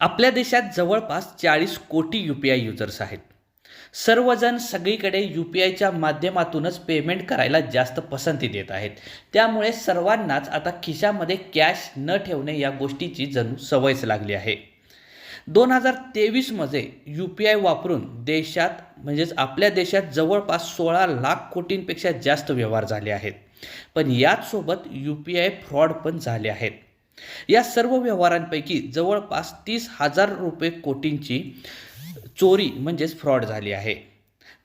आपल्या देशात जवळपास 40 कोटी UPI युजर्स आहेत. सर्वजण सगळीकडे UPIच्या माध्यमातूनच पेमेंट करायला जास्त पसंती देत आहेत. त्यामुळे सर्वांनाच आता खिशामध्ये कॅश न ठेवणे या गोष्टीची जणू सवयच लागली आहे. 2023 मध्ये UPI वापरून देशात आपल्या देशात जवळपास 16 लाख कोटींपेक्षा जास्त व्यवहार झाले आहेत. पण याचसोबत UPI फ्रॉड पण झाले आहेत. या सर्व व्यवहारांपैकी जवळपास 30,000 रुपये कोटींची चोरी फ्रॉड झाली आहे.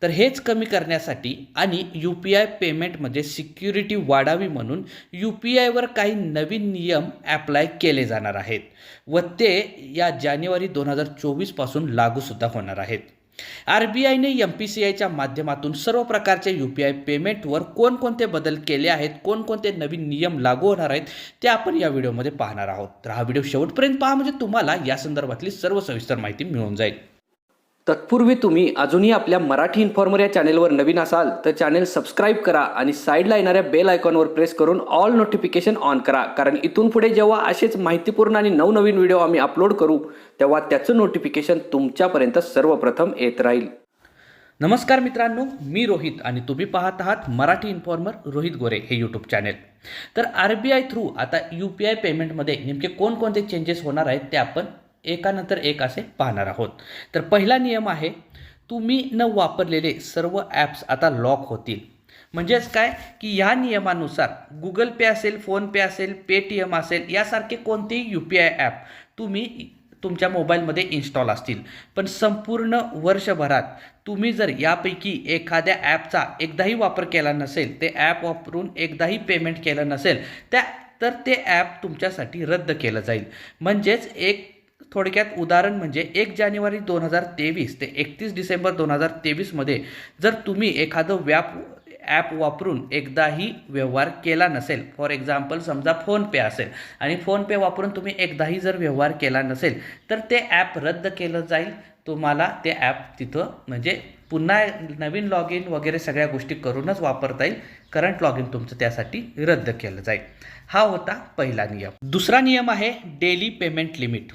तर हेच कमी करण्यासाठी आणि UPI पेमेंटमध्ये सिक्युरिटी वाढावी म्हणून UPIवर काही नवीन नियम ॲप्लाय केले जाणार आहेत व ते या जानेवारी 2024 पासून लागूसुद्धा होणार आहेत. RBIने MPCIच्या माध्यमातून सर्व प्रकारच्या UPI पेमेंटवर कोणकोणते बदल केले आहेत, कोणकोणते नवीन नियम लागू होणार आहेत ते आपण या व्हिडिओमध्ये पाहणार आहोत. तर हा व्हिडिओ शेवटपर्यंत पहा म्हणजे तुम्हाला या संदर्भातली सर्व सविस्तर माहिती मिळून जाईल. तत्पूर्वी तुम्ही अजूनही आपल्या मराठी इन्फॉर्मर या चॅनेलवर नवीन असाल तर चॅनेल सबस्क्राईब करा आणि साईडला येणाऱ्या बेल आयकॉनवर प्रेस करून ऑल नोटिफिकेशन ऑन करा, कारण इथून पुढे जेव्हा असेच माहितीपूर्ण आणि नवनवीन व्हिडिओ आम्ही अपलोड करू तेव्हा त्याचं नोटिफिकेशन तुमच्यापर्यंत सर्वप्रथम येत राहील. नमस्कार मित्रांनो, मी रोहित आणि तुम्ही पाहत आहात मराठी इन्फॉर्मर रोहित गोरे हे यूट्यूब चॅनेल. तर RBI थ्रू आता UPI पेमेंटमध्ये नेमके कोणकोणते चेंजेस होणार आहेत ते आपण एकानंतर एक असे पाहणार आहोत. तर पहिला नियम आहे, तुम्ही न वापरलेले सर्व ॲप्स आता लॉक होतील. म्हणजेच काय की या नियमानुसार गुगल पे असेल, फोनपे असेल, पेटीएम असेल यासारखे कोणतेही UPI ॲप तुम्ही तुमच्या मोबाईलमध्ये इन्स्टॉल असतील, पण संपूर्ण वर्षभरात तुम्ही जर यापैकी एखाद्या ॲपचा एकदाही वापर केला नसेल, ते ॲप वापरून एकदाही पेमेंट केलं नसेल तर ते ॲप तुमच्यासाठी रद्द केलं जाईल. म्हणजेच थोडक्यात उदाहरण म्हणजे 1 जानेवारी 2023 ते 31 डिसेंबर 2023 मध्ये जर तुम्ही एखादं ॲप वापरून एकदाही व्यवहार केला नसेल, फॉर एक्झाम्पल समजा फोनपे असेल आणि फोनपे वापरून तुम्ही एकदाही जर व्यवहार केला नसेल तर ते ॲप रद्द केलं जाईल. तुम्हाला ते ॲप तिथं पुन्हा नवीन लॉग इन वगैरे सगळ्या गोष्टी करूनच वापरता येईल. करंट लॉग इन तुमचं त्यासाठी रद्द केलं जाईल. हा होता पहिला नियम. दुसरा नियम आहे डेली पेमेंट लिमिट.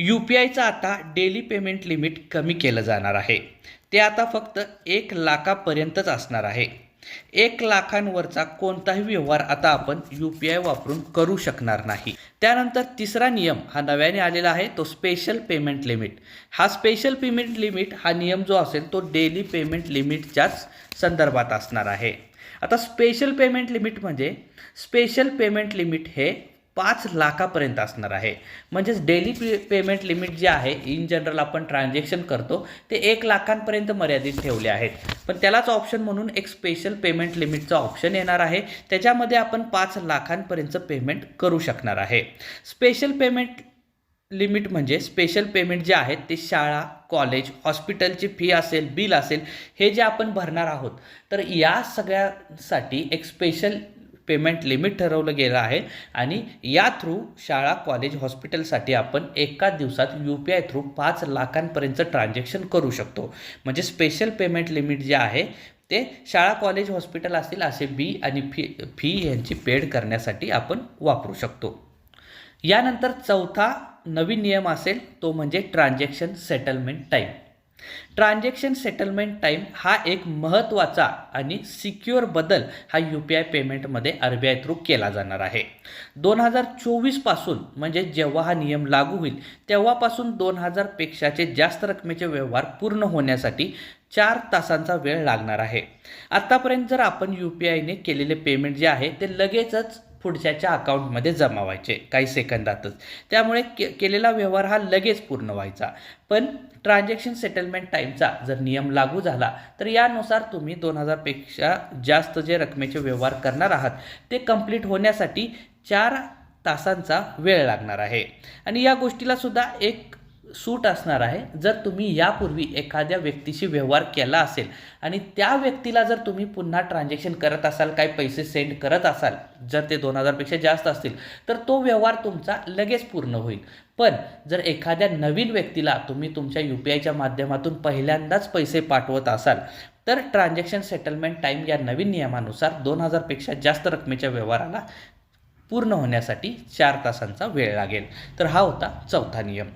UPIचं आता डेली पेमेंट लिमिट कमी केलं जाणार आहे. ते आता फक्त 1 लाखापर्यंतच असणार आहे. 1 लाखांवरचा कोणताही व्यवहार आता आपण UPI वापरून करू शकणार नाही. त्यानंतर तिसरा नियम हा नव्याने आलेला आहे, तो स्पेशल पेमेंट लिमिट. हा स्पेशल पेमेंट लिमिट हा नियम जो असेल तो डेली पेमेंट लिमिटच्याच संदर्भात असणार आहे. आता स्पेशल पेमेंट लिमिट हे 5 लाखापर्यंत असणार आहे. म्हणजेच डेली पेमेंट लिमिट जे आहे, इन जनरल आपण ट्रान्झॅक्शन करतो ते 1 लाखांपर्यंत मर्यादित ठेवले आहेत, पण त्यालाच ऑप्शन म्हणून एक स्पेशल पेमेंट लिमिटचा ऑप्शन येणार आहे. त्याच्यामध्ये आपण 5 लाखांपर्यंत पेमेंट करू शकणार आहे. Special payment limit special payment जे आहेत ते शाळा, कॉलेज, हॉस्पिटलची फी असेल, बिल असेल, हे जे आपण भरणार आहोत तर या सगळ्यासाठी एक स्पेशल पेमेंट लिमिट ठरवलं गेलं आहे आणि या थ्रू शाळा, कॉलेज, हॉस्पिटलसाठी आपण एका दिवसात UPI थ्रू 5 लाखांपर्यंत ट्रान्झॅक्शन करू शकतो. म्हणजे स्पेशल पेमेंट लिमिट जे आहे ते शाळा, कॉलेज, हॉस्पिटल असतील असे बी आणि फी यांची पेड करण्यासाठी आपण वापरू शकतो. यानंतर चौथा नवीन नियम असेल तो transaction settlement time. Transaction settlement time हा एक महत्त्वाचा आणि सिक्युअर बदल हा UPI पेमेंटमध्ये RBI थ्रू केला जाणार आहे. 2024 पासून जेव्हा हा नियम लागू होईल तेव्हापासून 2000 पेक्षाचे जास्त रकमेचे व्यवहार पूर्ण होण्यासाठी 4 तासांचा वेळ लागणार आहे. आत्तापर्यंत जर आपण UPIने केलेले पेमेंट जे आहे ते लगेचच पुढच्याच्या अकाउंटमध्ये जमा व्हायचे काही सेकंदातच, त्यामुळे केलेला व्यवहार हा लगेच पूर्ण व्हायचा. पण ट्रान्झॅक्शन सेटलमेंट टाईमचा जर नियम लागू झाला तर यानुसार तुम्ही 2000 पेक्षा जास्त जे रकमेचे व्यवहार करणार आहात ते कंप्लीट होण्यासाठी 4 तासांचा वेळ लागणार आहे. आणि या गोष्टीला सुद्धा एक सूट असणार आहे. जर तुम्ही यापूर्वी एखाद्या व्यक्तीशी व्यवहार केला असेल आणि त्या व्यक्तीला जर तुम्ही पुन्हा ट्रान्झॅक्शन करत असाल, काही पैसे सेंड करत असाल, जर ते 2000 पेक्षा जास्त असतील तर तो व्यवहार तुमचा लगेच पूर्ण होईल. पण जर एखाद्या नवीन व्यक्तीला तुम्ही तुमच्या UPIच्या माध्यमातून पहिल्यांदाच पैसे पाठवत असाल तर ट्रान्झॅक्शन सेटलमेंट टाईम या नवीन नियमानुसार 2000 पेक्षा जास्त रकमेच्या व्यवहाराला पूर्ण होण्यासाठी 4 तासांचा वेळ लागेल. तर हा होता चौथा नियम.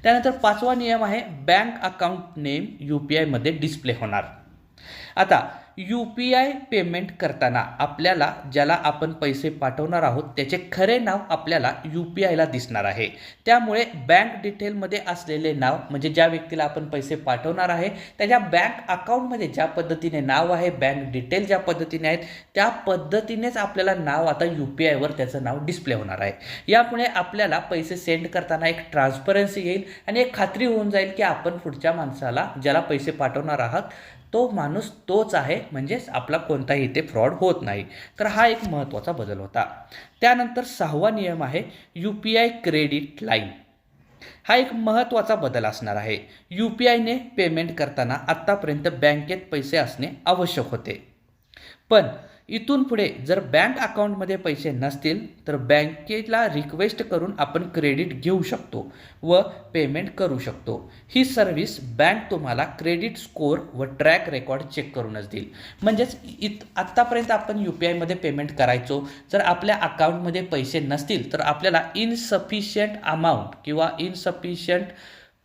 त्यानंतर 5वा नियम आहे बँक अकाउंट नेम UPI मध्ये डिस्प्ले होणार. आता UPI पेमेंट करताना आपल्याला ज्याला आपण पैसे पाठवणार आहोत त्याचे खरे नाव आपल्याला UPIला दिसणार आहे. त्यामुळे बँक डिटेलमध्ये असलेले नाव म्हणजे ज्या व्यक्तीला आपण पैसे पाठवणार आहे त्याच्या बँक अकाउंटमध्ये ज्या पद्धतीने नाव आहे, बँक डिटेल ज्या पद्धतीने आहेत त्या पद्धतीनेच आपल्याला नाव आता UPIवर त्याचं नाव डिस्प्ले होणार आहे. यामुळे आपल्याला पैसे सेंड करताना एक ट्रान्सपरन्सी येईल आणि एक खात्री होऊन जाईल की आपण पुढच्या माणसाला ज्याला पैसे पाठवणार आहात तो माणूस तोच आहे, म्हणजेच आपला कोणताही इथे फ्रॉड होत नाही. तर हा एक महत्त्वाचा बदल होता. त्यानंतर 6वा नियम आहे UPI क्रेडिट लाईन. हा एक महत्त्वाचा बदल असणार आहे. UPIने पेमेंट करताना आत्तापर्यंत बँकेत पैसे असणे आवश्यक होते, पण इथून पुढे जर बँक अकाउंटमध्ये पैसे नसतील तर बँकेला रिक्वेस्ट करून आपण क्रेडिट घेऊ शकतो व पेमेंट करू शकतो. ही सर्व्हिस बँक तुम्हाला क्रेडिट स्कोअर व ट्रॅक रेकॉर्ड चेक करूनच देईल. म्हणजेच आत्तापर्यंत आपण UPIमध्ये पेमेंट करायचो, जर आपल्या अकाउंटमध्ये पैसे नसतील तर आपल्याला इनसफिशियंट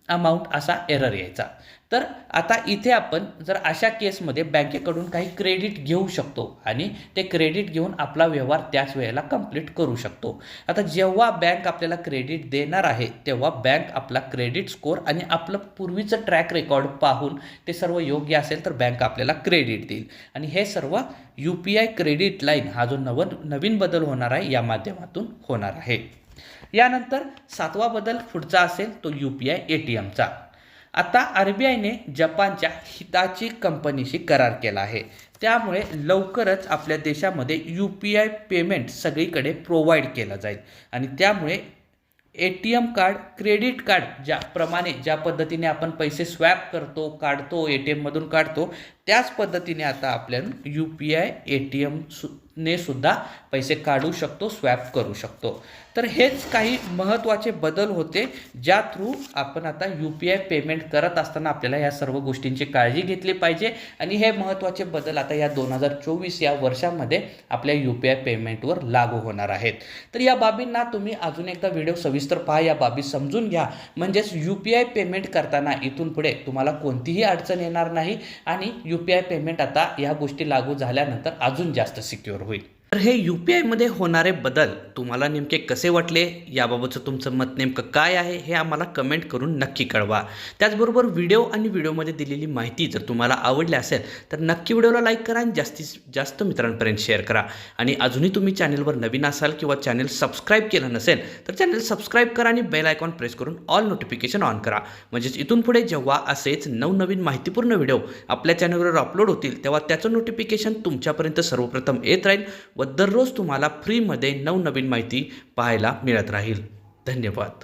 अमाऊंट असा एरर यायचा. तर आता इथे आपण जर अशा केसमध्ये बँकेकडून काही क्रेडिट घेऊ शकतो आणि ते क्रेडिट घेऊन आपला व्यवहार त्याच वेळेला कंप्लीट करू शकतो. आता जेव्हा बँक आपल्याला क्रेडिट देणार आहे तेव्हा बँक आपला क्रेडिट स्कोअर आणि आपलं पूर्वीचं ट्रॅक रेकॉर्ड पाहून ते सर्व योग्य असेल तर बँक आपल्याला क्रेडिट देईल आणि हे सर्व UPI क्रेडिट लाईन हा जो नवीन बदल होणार आहे या माध्यमातून होणार आहे. यानंतर 7वा बदल पुढचा असेल तो UPI ATMचा. आता RBIने जपानच्या हिताची कंपनीशी करार केला आहे. त्यामुळे लवकरच आपल्या देशामध्ये UPI पेमेंट सगळीकडे प्रोव्हाइड केलं जाईल आणि त्यामुळे ATM कार्ड, क्रेडिट कार्ड ज्या पद्धतीने आपण पैसे स्वॅप करतो, काढतो, ATMमधून काढतो त्याच पद्धतीने आता आपण UPI ATM ने सुद्धा पैसे काढू शकतो, स्वॅप करू शकतो. तर हेच काही महत्त्वाचे बदल होते ज्या थ्रू आपण आता UPI पेमेंट करत असताना आपल्याला या सर्व गोष्टींची काळजी घेतली पाहिजे आणि हे महत्त्वाचे बदल आता या 2024 या वर्षामध्ये आपल्या UPI पेमेंटवर लागू होणार आहेत. तर या बाबींना तुम्ही अजून एकदा व्हिडिओ सविस्तर पहा, या बाबी समजून घ्या, म्हणजेच UPI पेमेंट करताना इथून पुढे तुम्हाला कोणतीही अडचण येणार नाही आणि UPI पेमेंट आता या गोष्टी लागू झाल्यानंतर अजून जास्त सिक्युअर होईल. तर हे UPIमध्ये होणारे बदल तुम्हाला नेमके कसे वाटले, याबाबतचं तुमचं मत नेमकं काय आहे हे आम्हाला कमेंट करून नक्की कळवा. त्याचबरोबर व्हिडिओमध्ये दिलेली माहिती जर तुम्हाला आवडली असेल तर नक्की व्हिडिओला लाईक करा आणि जास्तीत जास्त मित्रांपर्यंत शेअर करा. आणि अजूनही तुम्ही चॅनलवर नवीन असाल किंवा चॅनल सबस्क्राईब केलं नसेल तर चॅनल सबस्क्राईब करा आणि बेल आयकॉन प्रेस करून ऑल नोटिफिकेशन ऑन करा. म्हणजेच इथून पुढे जेव्हा असेच नवनवीन माहितीपूर्ण व्हिडिओ आपल्या चॅनलवर अपलोड होतील तेव्हा त्याचं नोटिफिकेशन तुमच्यापर्यंत सर्वप्रथम येत राहील व दररोज तुम्हाला फ्रीमध्ये नवनवीन माहिती पाहायला मिळत राहील. धन्यवाद.